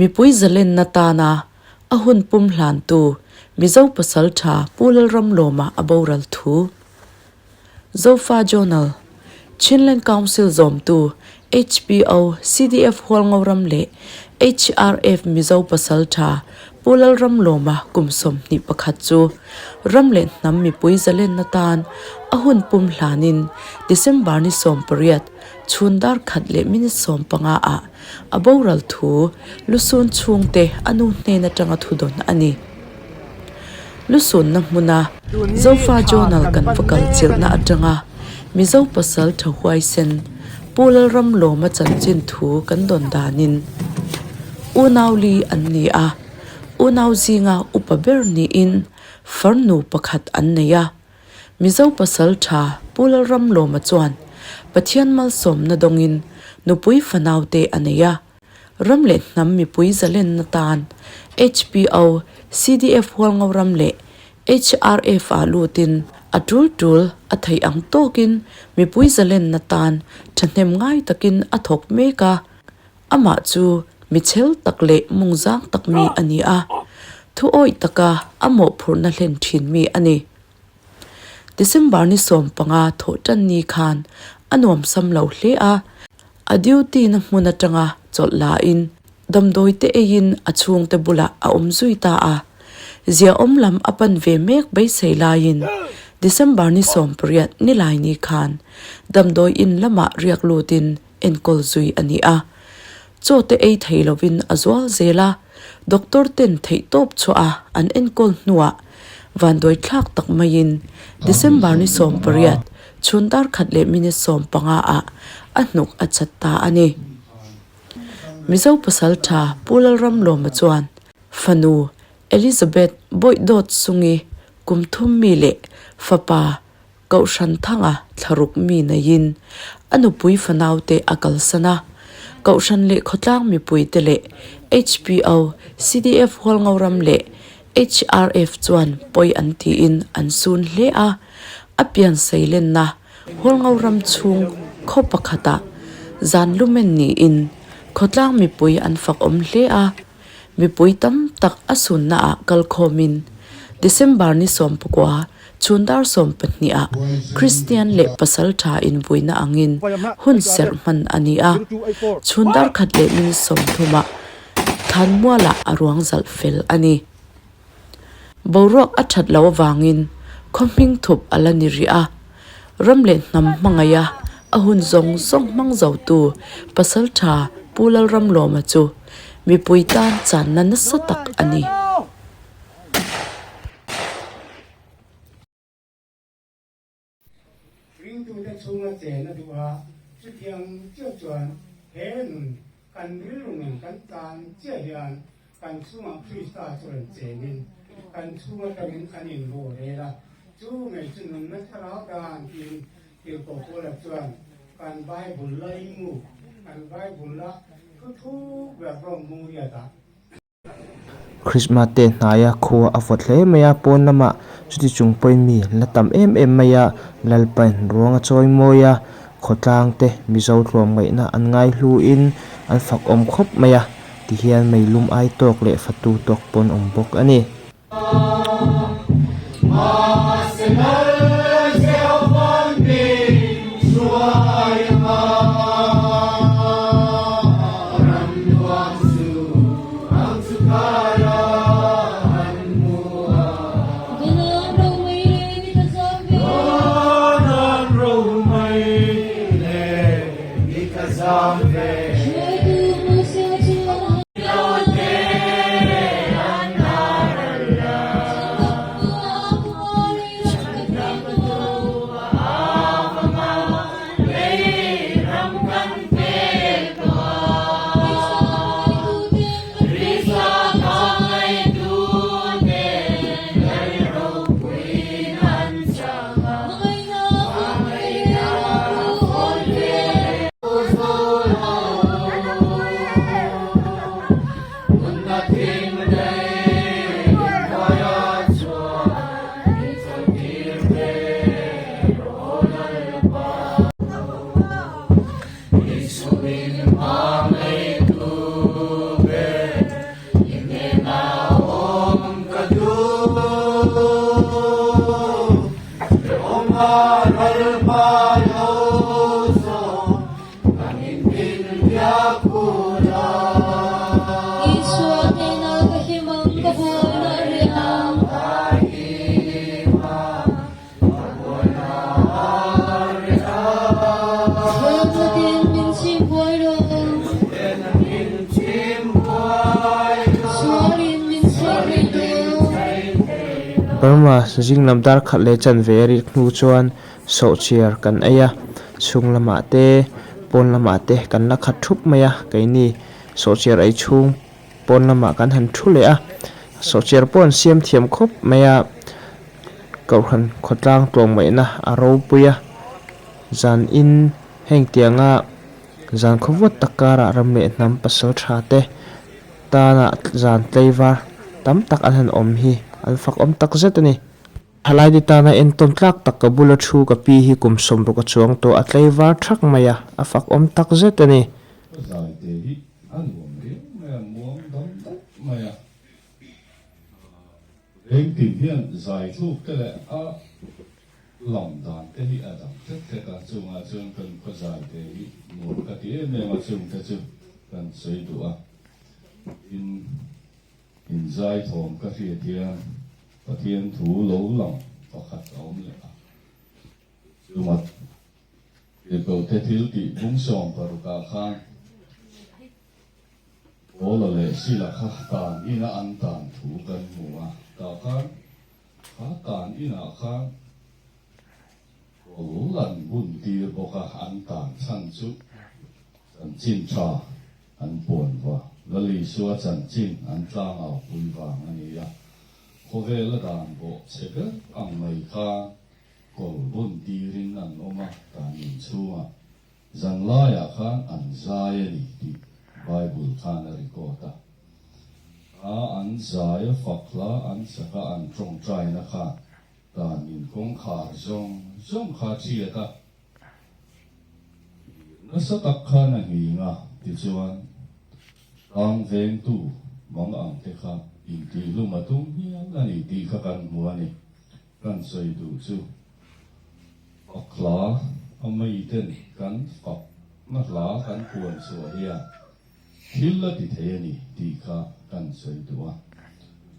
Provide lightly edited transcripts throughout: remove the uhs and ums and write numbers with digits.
mi pui zalen na ta na ahun pum hlan tu mizo pasal tha pulal ram loma aboral thu Zofa Journal Chinland Council zom tu HPO CDF holngawram le HRF mizo pasal tha pulal ram loma kumsom ni pakhat chu ramle nam mi pui zalen na tan ahun pum hlanin December ni som period chundar khatle minute som panga a aboral thu lusun chungte anu hne na tanga thudon ani lusun na muna Zofa Journal kan fakal chilna atanga mizo pasal thahuai sen pulal ram loma chanchin thu kan don danin unauli anni a unaw zinga upaber ni in farnu pakhat anneya mizo pasal tha pulal ram loma chuan pathian mal som na dongin nupui fanaute aneya ramle nam mi pui zalen na tan HPO CDF holngawram le HRF alutin atul tul athai ang tokin mi pui zalen na tan thnem ngai takin athok meka ama chu michel takle mungjang takmi ani a thu oi taka amo phurna hlen thin mi ani December ni som panga tho tan ni khan anom sam lo hle a duty na hmuna tanga chotla in damdoi te ein achung te bula a omzui ta a zia omlam apan ve mek bai seilain December ni som period ni lai ni khan damdoi in lama riak lutin enkol zui ani a chote ei theilovin azwal zela doctor ten thei top choa an enkol nuwa vandoi thlak tak mayin December ni som period chundar khatle minute som panga a anuk achatta ani mizo pasal tha pulal ram loma chuan fanu Elizabeth Boydot sungi kumthum mi le fapa kaushan thanga tharuk mi na yin anupui fanaute akalsana kaushan le khotlang mi pui te le HPO CDF holngawram le HRF chuan poi anti in ansun hle a apian sailen na holngawram chung khopakhata zanlumen ni in khotlang mi pui anfak om hle a mi pui tam tak asun na a kalkhomin December ni som pukwa chundar som patni a Christian le pasal tha in buina angin hun serman ani a chundar khatle min som thuma thanmuala arwang zal fel ani borok athat law wangin khoming thup alani ri a ramle nam mangaya ahun zong zong mangzau tu pasal tha pulal ram loma chu mi puitan chan na satak ani ring tu da chunga che na duwa chu thiang chu chuan he nun kan rilung kan tan che hian kan chunga krista chuan che nin kan chunga tamin anin lo hela chu me chunun na thara dan in til ko pola chuan kan bible lai mu kan bible la thu ba rom mu ya ta Christmas te naya khuwa afot hle maya pon lama chuti chungpoi mi latam em maya lalpan ruanga choi moya khotlang te mizo hlom ngai na an ngai hlu in an fak om khop maya ti hian meilum ai tok le fatu tok pon om bok ani Burma jing lam dar khat le chan ve ri nu chuan so chiar kan aya chung lama te pon lama te kan la khat thup maya kaini so chiar ai chung pon lama kan han thu le a so chiar pon siam thiam khop maya kau khan khotlang tlong mai na aro puya zan in heng tianga zan khowat takara ramle nam pasal tha te ta na zan tlaiwar tam tak an han om hi an fak om tak zet ani halai di ta na en ton tlak tak ka bula thu ka pi hi kum som ro ka chuang to a tlaiwar thak maya a fak om tak zet ani zai te hi an wom ri ma muam dom tak maya eng tin hian zai thuk te le a lam dan te hi adam te ka chunga chung kan ko zai te hi mu ka ti me ma chung te chu kan sei du a in zai thom ka ri tian pathian thu lo lam pakhat om le a chumat e ko te thil ti bung som paru ka khan ola le sila kha tan ina an tan thu kan muwa ta khan kha tan ina kha lan bun ti bo ka an tan chan chu chan chin cha an pon wa lali suwa chan chin an tlang au pui wang ani ya ko ve la dan bo chega ang mai kha ko bun ti rin an oma ta ni chuwa zan la ya khan an zai ni ti Bible khan a recorda an zai fakla an saka an trong trai na kha ta nin kong kha zong kha chia ta na sa tak kha na hi nga ti chuan ang veng tu mong ang te kha in ti lu ma tung hian na ni ti kha kan mua ni kan soi du chu fakla amai ten kan fak na la kan puan so hian thilla ti the ni ti kha kan soi duwa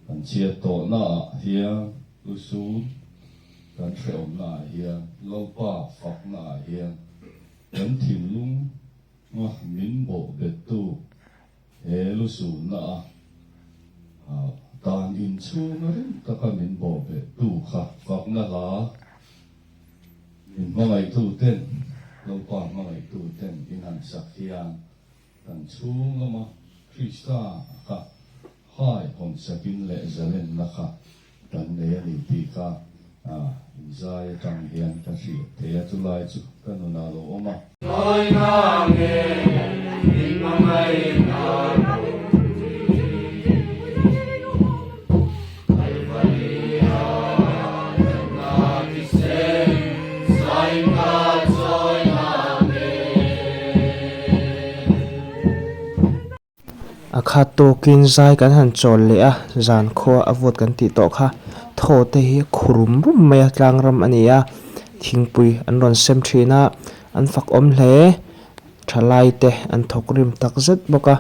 kan chia to na hian lu su kan threom na hian lo pa fak na hian kan thim lung ma min bo bet tu he lu su na tan in chu na rin ta ka min bo bet tu kha fak na la min ma ngai tu ten lo pa ma ngai tu ten in han sak hian kan chung lama Krista ka hai hong sakin le zalen na ka kan ne ni ti ka zai tang hian ka si te tu lai chu kan na lo oma Oi na nge in ma mai na akha to kin zai kan han chol le a zan kho avot kan ti to kha tho te hi khurum rum mai tlang ram ania thingpui an ron sem thina an fak om hle thalai te an thok rim tak zet boka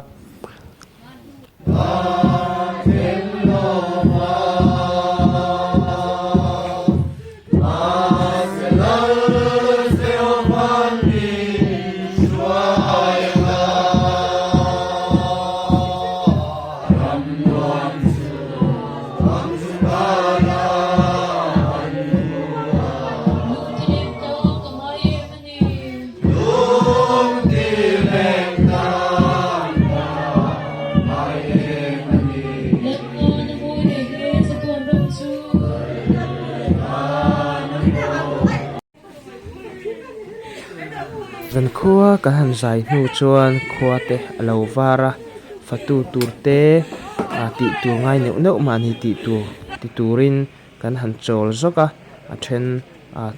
zan khuwa kan han zai nu chuan khuwa te alo wara fatu turte ti tu ngai neu neu mani ti turin kan han chol zoka a then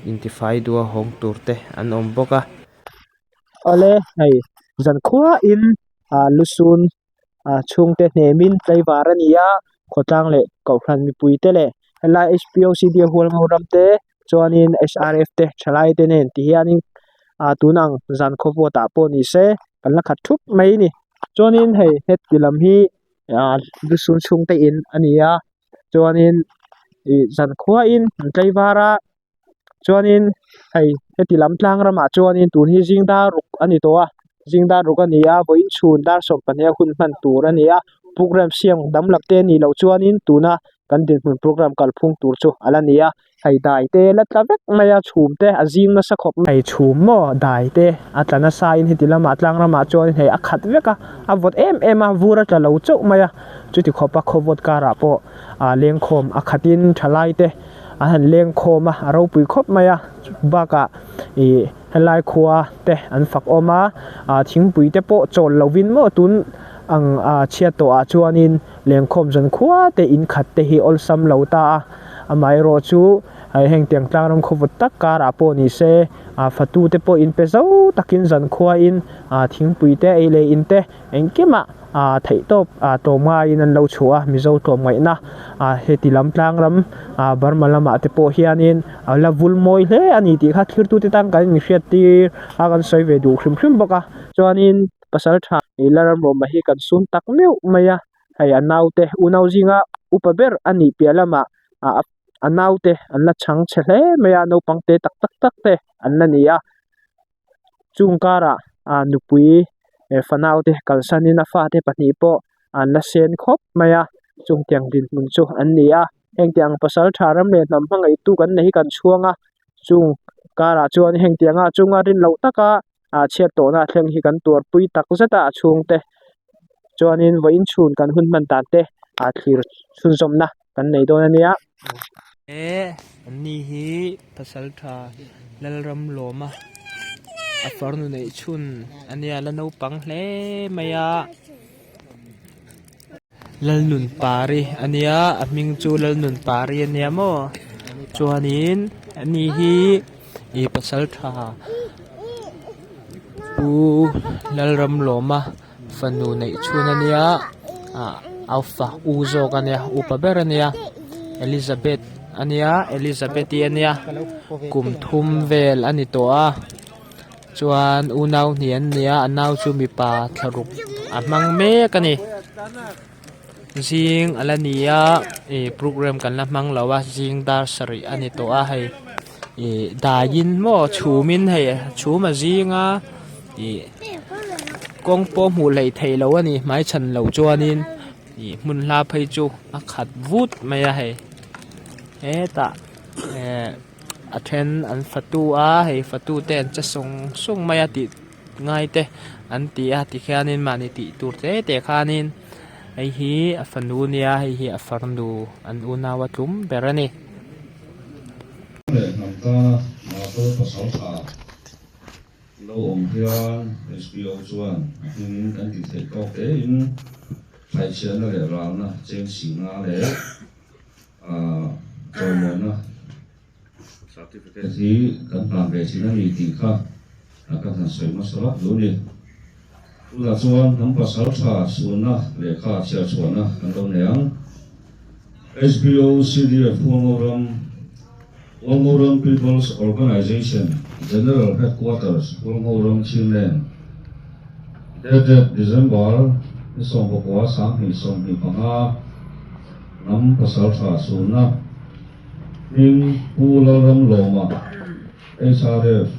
identify du hong turte an om boka ole hei zan khuwa in lusun chungte hnemin tlaiwarania khotang le kauhran mi puite le la HPOCD hol ngoram te chuanin SRF te thalai te nen ti hianin tunang zan khopo ta po ni se kan la khat thup mai ni chuanin hei het tilam hi lusun chungte in ania chuanin zan khuwa in tlaiwara chuanin hei hetilam tlang rama chuanin tun hi jingda ruk ani to a jingda ruk ania voin chhun dar som pania hun man tur ania program siam damlak te ni lo chuanin tuna kan din mun program kal phung tur chu alania hai dai te la tlawek maya chhum te azing na sakhop hai chhum mo dai te atlana sa in hitilama atlang rama chon hei akhat veka avot em a vura tla lo chu maya chuti khopa khowot kara po leng khom akhatin thalai te han leng khoma aro pui khop maya baka e helai khuwa te an fak oma thingpui te po chol lovin mo tun ang chia to chuanin leng khom jan khuwa te in khat te hi ol sam lo ta amai ro chu heng tiang tlang ram khowot tak kara po ni se fatu te po in pe zo takin jan khuwa in thingpui te ele in te engkema thei top to ma in an lo chua mizo to mai na heti lam tlang ram barmalama te po hianin la vul moi hle ani ti kha thir tu te tang kan mi hriat ti kan soi ve du khrim boka chuanin pasal tha ilaram ro ma hi kan sun tak meu maya hai anau te unau jinga upaber ani pialama anau te anna chang chle maya no pangte tak te annania chungkara nupui fanau te kalsanin afa te pani po anna sen khop maya chungtiang din mun chu annia hengtiang pasal tharam le nam hangai tu kan nei kan chuanga chung kara chuan hengtianga chunga rin lo taka chiat to na thleng hi kan tur pui tak zata chung te chuanin voin chhun kan hun man ta te thlir chhun zom na kan nei don ania ani hi pasal tha lalram loma afarnu nei chun ania la no pang hle maya lalnun pari ania aming chu lalnun pari ania mo chuanin ani hi e pasal tha u lalram loma fanu nei chun ania alpha uzo kania upaber ania elizabeth ania kum thum vel ani to chuan unau nian nia anau chu mi pa tharuk amang me kani jing alania program kan la mang lawa jing dar sari ani to hai dayin mo chumin hei chuma jinga kong po mu lei thei lo ani mai chan lo chuanin mun la phei chu akhat vut maya hei ta athen an fatu hei fatu ten cha song maya ti ngai te an ti ti khianin mani ti tur te khanin ai hi afanu nia hei hi afarnu an unawa tum berani le namta ma to pasal tha lo hian SPO chuan in kan ti thei ko te in phai chian le ral na chen singa le na certificate hi kan plan ve china ni ti kha kan han soi ma sala lo ni ula chuan nam pasal tha suna le kha chia chuana kan lo neang SBO CDF Wolmoram People's Organization General Headquarters Wolmoram Chinlen dated December isong bokwa sang hi som hi panga nam pasal tha suna in Pularam Loma HRF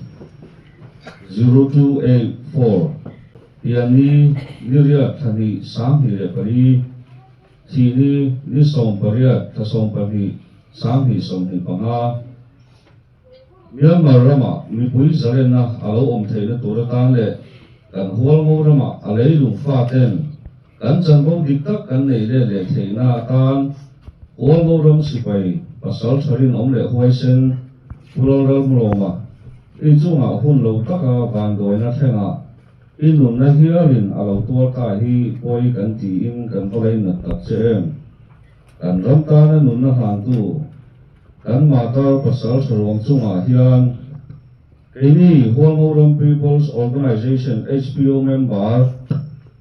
0284 yani niriat thani sang hi le pari thini ni som pariat thasong pari sang hi som hi panga Myanmar rama mi pui zarena alo theina turatan le kan hualmo rama alei lung fa ten kan chanbo diktak kan nei le theina tan hualmo ram sipai pasal tharin le huaisen pural roma i chunga hun lo taka van doina thenga inun na hialin alo tor ta hi poi kan ti in kan tolai na tak chem kan ram ta na nun na han tu kan mata pasal sarong chunga hian ini Wolmoram People's Organization HPO member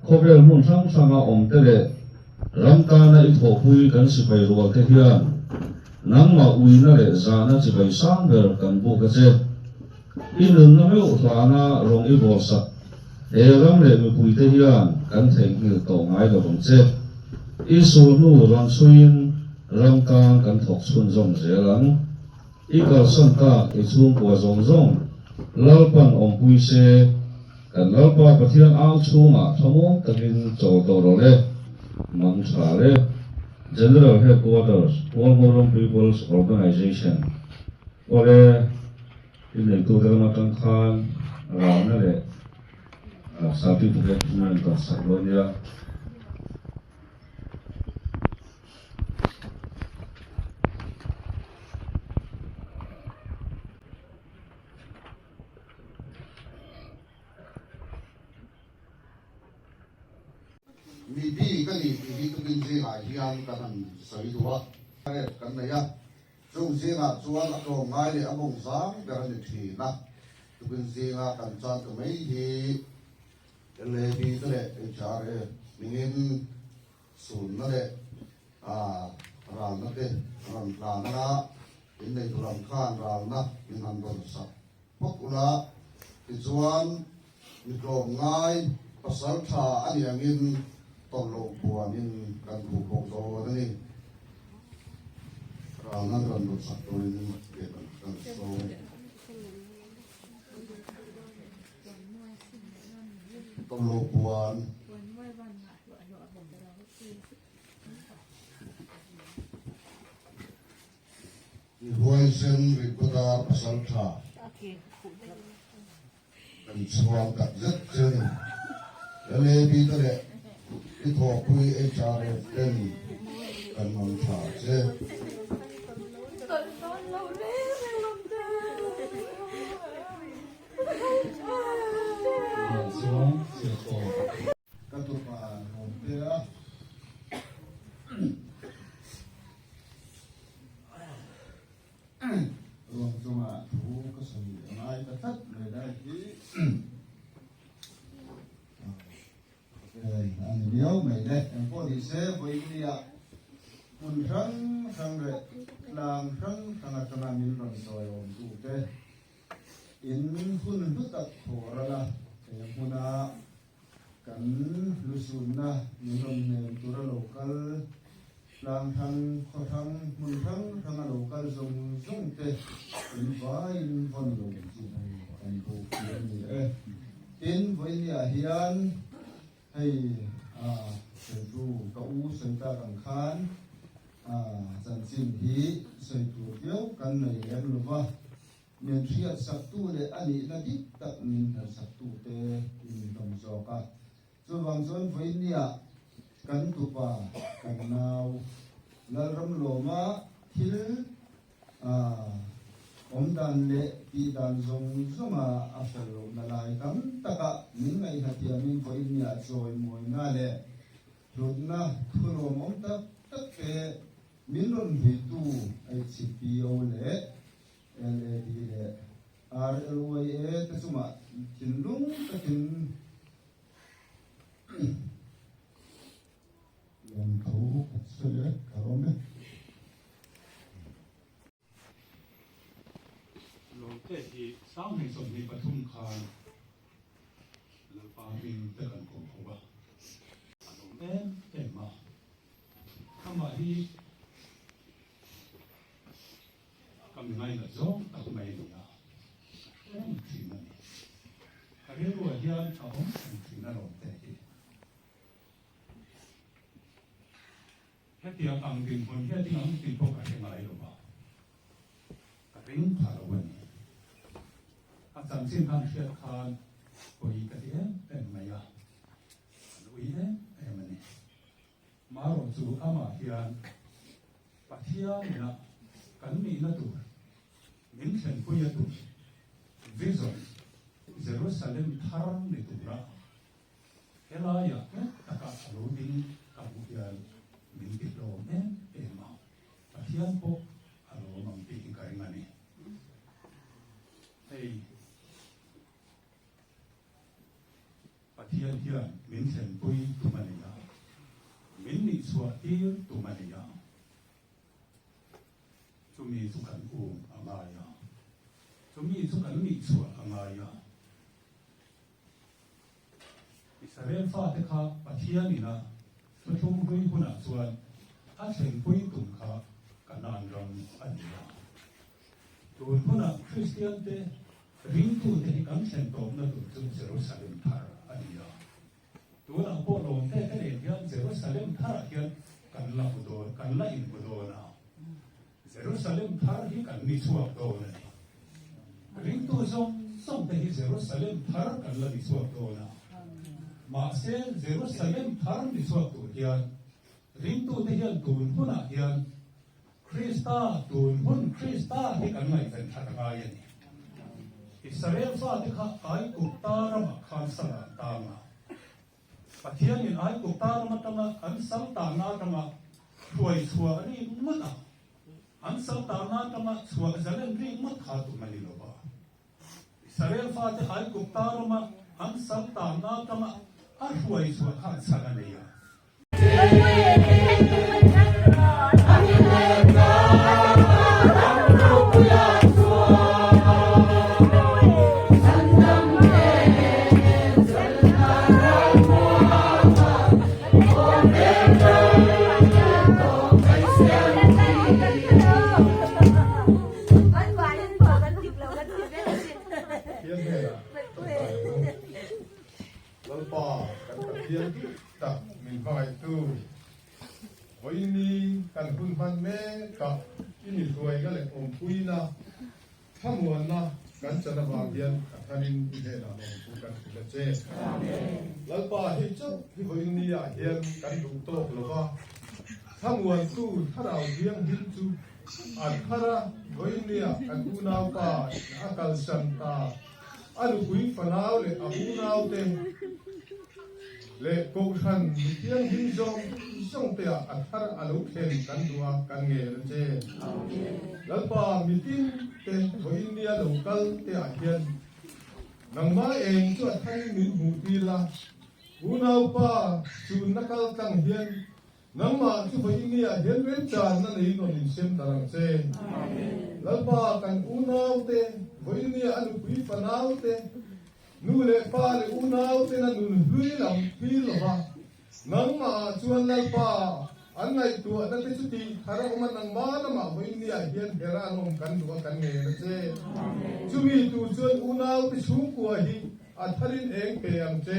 khovel mun sanga tele ramta na ithopui kan sipai rual te hian nangma uina le zana chibai sangber kan bu ka che inun na me utlana rong i bolsa ram le mi pui te hian kan thei ngil to ngai lo rong che isul nu ran suin ramkang kan thok chun zong zelang ikal santa ichung kwa zong lalpan pui se kan lalpa pathian ang chunga thamong takin chol to le man tha le General Headquarters All Moron People's Organization Ole in the Tudelmatan Khan Ranale Certificate of Sablonia mi bi ka ni bi tu bin je ha hian ka han sai duwa kan na ya chung je nga chuan a ro ngai le abong sang ka han thi na tu bin je nga kan chan ka mai hi le bi ta le cha re mingin sun na le ran na te ran na in nei tu ran khan ran na in han don sa pok ula ti chuan mi ro ngai pasal tha ani angin tol lo buanin kan bu bok do ni rangan ran do sak to ni ke kan so tol lo buan ni hoisen rikuda pasal tha kan chuang ka zat chen le bi to le I thought we HRF then kan man tha che ka tu pa nom te a long chuma thu ka sai mai ka tat le dai ki anh nhớ mày đấy em có đi xe với đi ạ quân răng răng rồi làm răng răng cho nên mình còn rồi ổn đủ thế in hun hút tập khổ ra là em hun à cắn lusun na mình còn nền tu ra local làm răng khó răng mun răng răng local dùng dùng thế in vai in von dùng gì này anh cô kia gì đấy in với đi à hiền hay sự tu cậu sự ta càng khán dần xin hí sự tu thiếu căn này em luôn va miền thiệt sắc tu để anh ấy là đích tập mình là sắc tu để mình đồng gió cả cho vàng son với nia căn tu pa căn nào là ram lô ma thil đàn lệ đi đàn dùng mà phải là lại cắm tất cả những ngày hạt tiền mình phải nhà rồi mỗi ngày lệ rồi na thu lô mong tất cả mình luôn bị tu ai chỉ bio lệ lệ đi lệ rồi tất cả mà chính lung tất chính làm thấu sẽ cả ông đấyที่สร้างให้สมในปทุมคารแล้วปาบินตะกันของเขาว่าอารมณ์เต็มมาทำมาที่กำลังไงก็จ้องตักไม่ดูนะสิ่งนั้นเรียกว่าที่อันเขาสิ่งนั้นเราแต่ที่แค่ที่อังกฤษคนแค่ที่อังกฤษพวกอะไรมาอะไรหรือเปล่าแต่เรื่องผ่านวันสังเกตการเชื่อคานคุยกันเองเป็นไงอ่ะลุยเองมันนี่มาลงสู่อามาเฮียนปัทยานี่นะกันมีนัตัวมินเซนคุยตัววิจารณ์เยรูซาเล็มทาร์นี่ตัวละเฮลายะเนี่ยตะการรู้ดินกับเฮียนมินติดโลมเองมาปัทยาพวกอารมณ์มันติดกันยังไงเฮ้ย天天明天归杜曼尼亚，明年说天杜曼尼亚，就咪做緊烏阿拉呀，就咪做緊咪錯阿拉呀。อิสราเอลฟ้าเด็กข้าปะเทียนี่นะมาทุ่มคุยคนอ่ะส่วนอาเซนคุยตุ่มข้ากันนานรำอันนี้ตัวคนอ่ะคริสเตียนเตริงตัวเด็กกันเซนโตมนะตัวเยรูซาเล็มทาร์อันนี้ตัวเราโปรโลนเต้เด็กยันเยรูซาเล็มทาร์ยัน กันละบุโดกันละอินบุโดนะเยรูซาเล็มทาร์ที่กันมีสวกโดนะริงตัวส่งไปที่เยรูซาเล็มทาร์กันละมีสวกโดนะมาเซนเยรูซาเล็มทาร์มีสวกโดเฮียนริงตัวที่เฮียนตูนหุ่นเฮียนคริสตาตูนหุ่นคริสตาที่กันไม่เป็นทักกายนี่อิสราเอลฟ้าที่ข้าไอ้กุตาระมาขันสังตามาปะเทียนไอ้กุตาระมาตั้งอันสังตานาตั้งช่วยชัวนี่มันอ่ะอันสังตานาตั้งชัวจะเล่นนี่มันขาดตัวมันนี่หรอปะอิสราเอลฟ้าที่ไอ้กุตาระมาอันสังตานาตั้งอันช่วยชัวขันสังนี่อ่ะกันคุณพันแม่กับที่มีรวยก็เลยอมคุยนะถ้ามวนนะกันจะระบาดเรียนท่านินอิเดนะองคุกันกุลเจแล้วป่าที่เจ้าที่คนนี้เรียนกันถูกโตหรือว่าถ้ามวนตู้ถ้าเราเรียนหินจูอันคาระคนนี้กันกูนาวป่าอาการสันตาอันคุยฝันเอาเลยอากูนาวเต็มเลกูขันเทียงหินจงส่งเตียอัฐารอลุเข็นกันดัวกันเงรเจแล้วป่ามิตินเต็มวินเดียโลกัลเตียเฮียนนังมาเองช่วยให้มิหูดีละหูนาวป่าจูนักลกังเฮียนนังมาช่วยวินเดียเฮียนเว้นจานนั่นเองนนอินเซมตารังเจแล้วป่ากันหูนาวเต็มวินเดียอนุพิฟนาวเต็มนูเลป้าเลอูนาวเตนันูหุยลำพิลวะนังมาชวนเลป้าอันไหนตัวนั่นเป็นสุดฮาระมันนังมานะมาวินเดียเฮียนเฮรานงกันตัวกันเงรเจชูมีตัวชวนอูนาวไปชุ่มกัวฮีอัฐรินเองเปียงเจ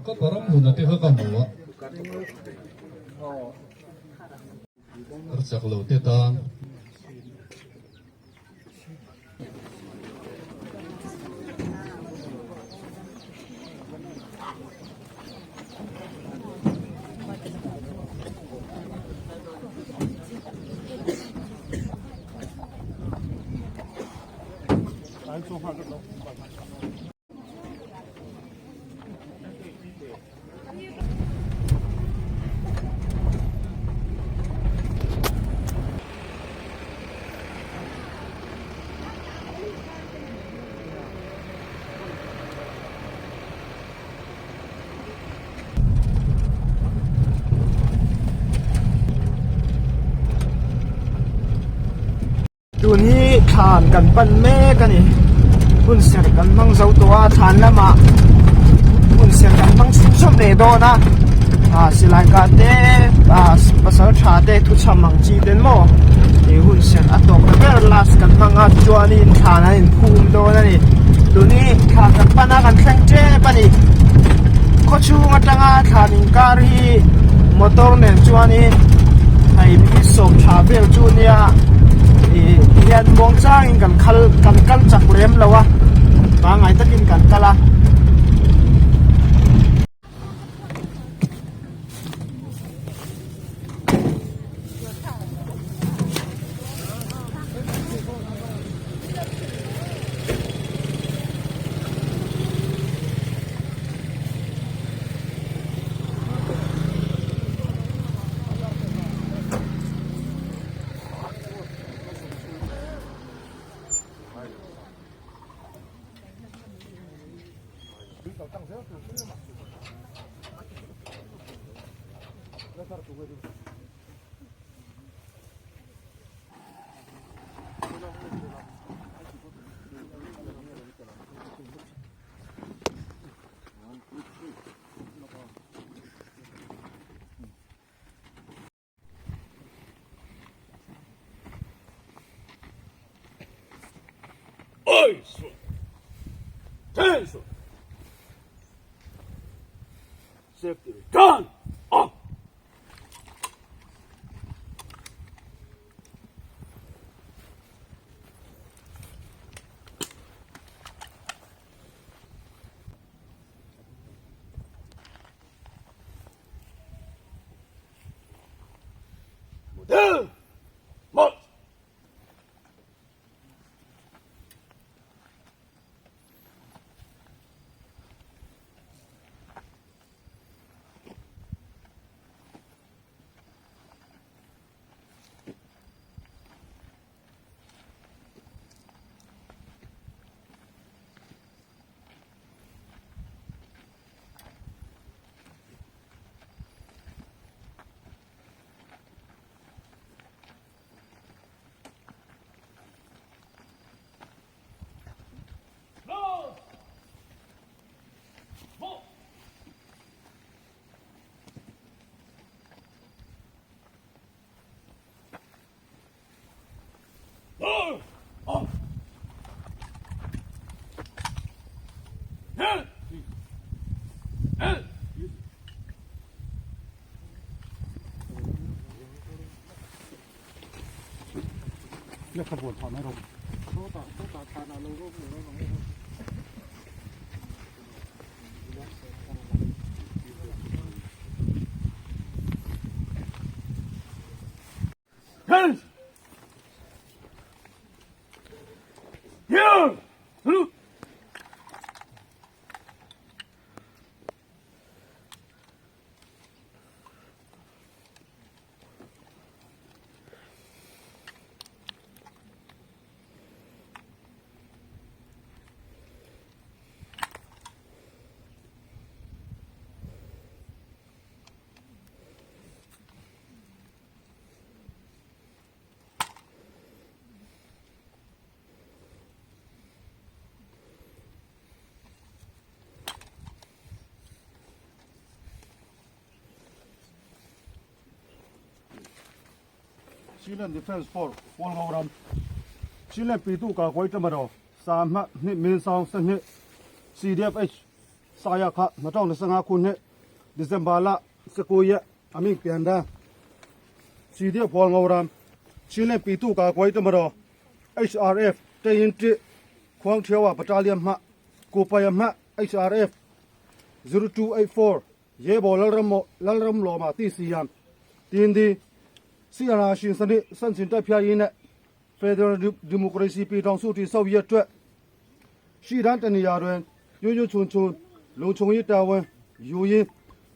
ก็ปรมบุญที่เขากำหัวจากโลเตตาน ตูนี้ทานกันปันเมกันนี่หุ่นเสียกันมังเจ้าตัวทานละมาหุ่นเสียกันมังชมเนโดนะสิลายกาเตภาษาชาเตทุชามังจีเดนโมหุ่นเสียอัตโตกเกอร์ลาสกันมังอาจวนนี่ทานนี่ภูมิโดนะนี่ตูนี้ทานกันปันกันแข่งเจปันนี่ขชูงาจังอาทานิงการีมอเตอร์เนจวนนี่ไอ้พิสมชาเบลจูเนียยันมองจ้างกันคัลจักเลี้ยมแล้ววะบางไงตะกินกันกะละAttention! Safety gun up! Model! March!เลือกขบวนถอนอารมณ์โต๊ะทานอารมณ์รูปหนึ่งแล้วของนี้Chilean Defense Force วอลงรำ Chilean ปีตุกากไว้จมาดอสามฮะนี่เมนซองสันนี่ CDFH สายะคะมาต้องในสังหาคุณนี่ดิเซมบาละสกุยะอามิงเปียนดา CDF วอลงรำ Chilean ปีตุกากไว้จมาดอ HRF เตยินจิควงเทียวบัตาเลียมฮะกูไปยมฮะ HRF 0284 เยบอลลรำโลมาที่สี่ยามทีนดีစီအာနာရှင်စနစ်စန့်ကျင်တပ်ဖြတ်ရေးနဲ့ Federal Democracy ပြည်ထောင်စုတည်ဆောက်ရေးအတွက်ရှိတန်းတနေရာတွင်ရွရွချွန်ချွန်လုံခြုံရေးတာဝန်ယူရင်း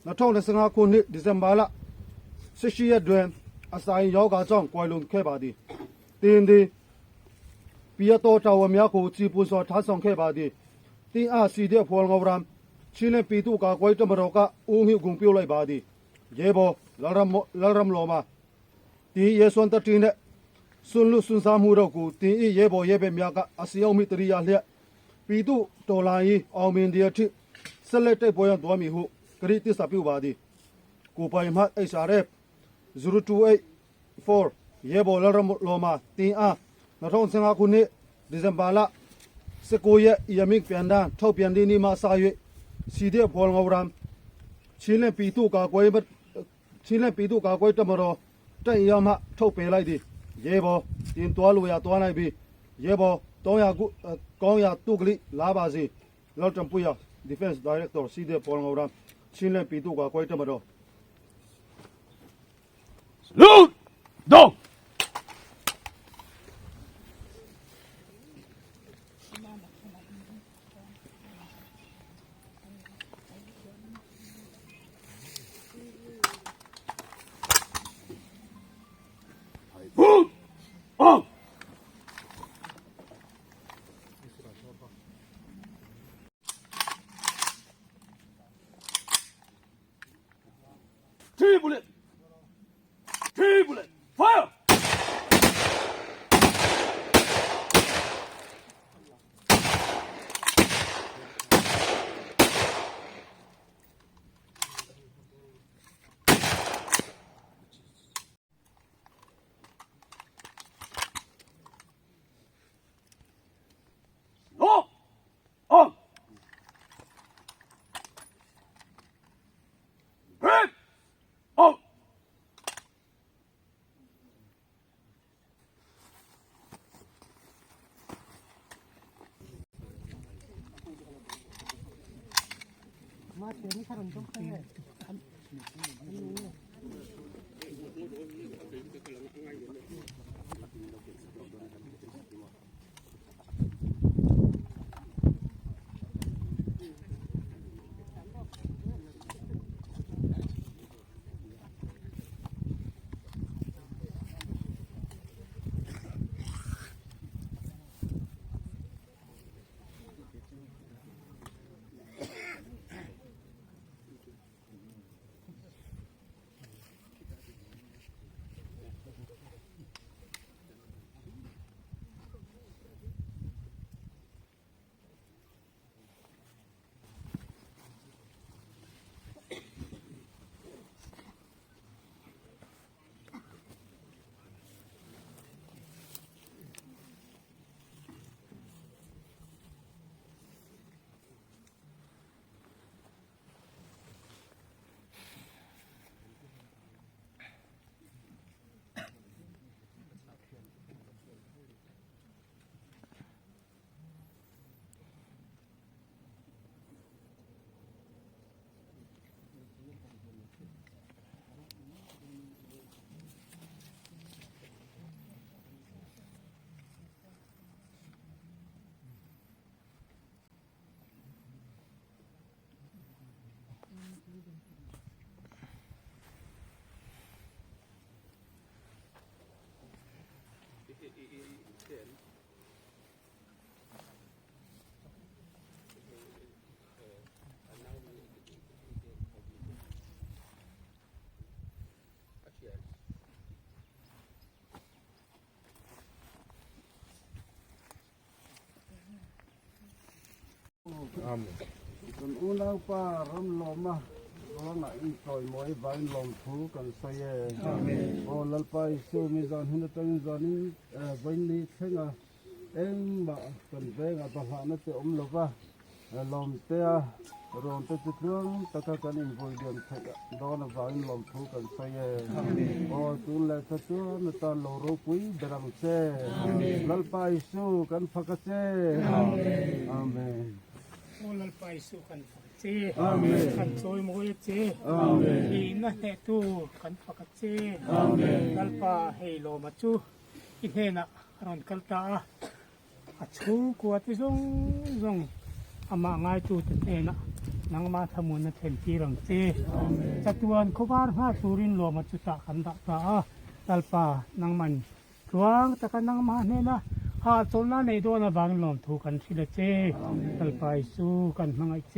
2025ခုနှစ်ဒီဇင်ဘာလ18ရက်တွင်အဆိုင်ယောဂါကြောင့်ကွယ်လွန်ခဲ့ပါသည်တင်းသည်ပြည်တော်တာဝန်များကိုကြည်ပူစွာထားဆောင်ခဲ့ပါသည်တင်းအားစီတဲ့ဖော်ငေါရမ်ချင်းနဲ့ပြည်သူကကွယ်တမတော်ကဦးမြုပ်ကုန်ပြုတ်လိုက်ပါသည်ရေဘောလရမ်လောမာဒီယေဆွန်တတီနဲ့ ซุนลุซุนซามูเรากูตีอีเยบอเยเบมยากะอาศิยอมิตริยาเลียปีตุโตลายีออมินเดียทิเซเลเตปอยันตัวมีหูกริติสาปิวบาดีกูไปมัดไอสาเรฟ0284เยบอลรมโลมาตีอานาทองเซงาคุนิดิเซมบาละสกูเยยามิกเปียนดานทอเปียนดีนีมาซายุซีเดียพอลงาวรามชิเลปีตุกากวยชิเลปีตุกากวยตมรอใจยามะทอเปไลดีเยบอตินตัวลุยาตัวไหนบีเยบอต้องยากุกองยาตุกลิลาบาซีลอจัมปุยา Defense Director ซีเดียพอลงาวรามชิเลปีตุกากวยตมรอ Salute! Dog! Food! On! Three bullet! Three bullet! Fire! No! On! Break! On! Kan unang pa ram loma Rona in toy moi vain lom thu kan saye Amen O lalpa isu mi zan hunatang zanin vain ni thenga em ba kan venga ba hana te lova lom te ron te tuang taka kan in voi diam thega dona vain lom thu kan saye Amen O tu la ta tu na ta lo ro pui berang che lalpa isu kan phakase Amen Amen Ulal pa isu kan fakatsi. Amen. Kan soy mo yatsi. Amen. Ina hetu kan fakatsi. Amen. Lalpa hey lo machu. Inhena ron kalta. Achu kuati zong ama ngai tu tenena. Nang ma thamun na then tirang tsi. Amen. Chatuan kobar ha turin lo machu ta kan da ta. Lalpa nang man tuang ta kan nang ma nena. พาตนนั้นในตัวนะบางลมถูกกันทีละเจตัลไปสู้กันมังไอเจ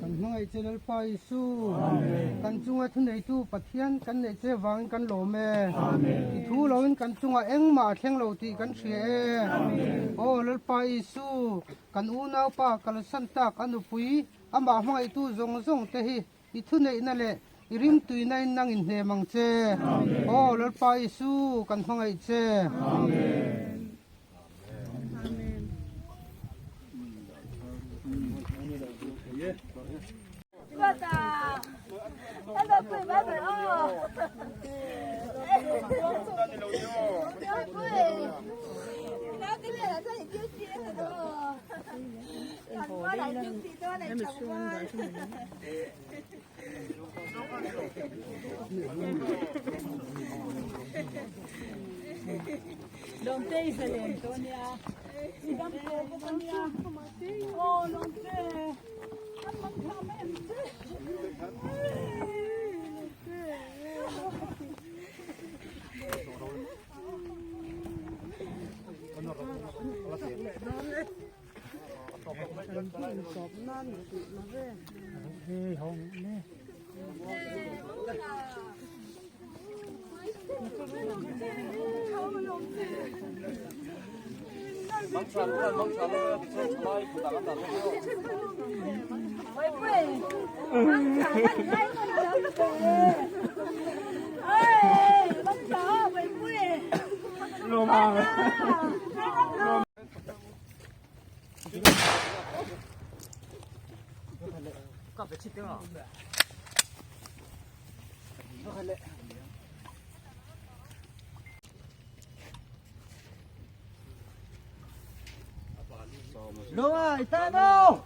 กันมังไอเจตัลไปสู้กันจุงทุนในตู้ปะเทียนกันในเจวางกันโลเมที่ทูเรากันจุงเอ็งมาเทงเราตีกันเสียโอ้ลัลไปสู้กันอูนาวปากันสันตากันอุปุยอามามังไอตู้จงเตหิที่ทุนในนั่นแหละริมตุยในนั่งอินเนมังเจโอ้ลัลไปสู้กันมังไอเจ爸爸，那个贵买买哦，要贵，那个嘞，这里丢钱的哦，看我来丢钱多来抢我。Long day sa lento niya. Idang ko niya. Oh, long day. Quay quay, băng chả bắt ngay con chấm về. Ê, băng chả quay quay. Lô mà. Có phải chích tiếng à? Lô ơi, ta đâu?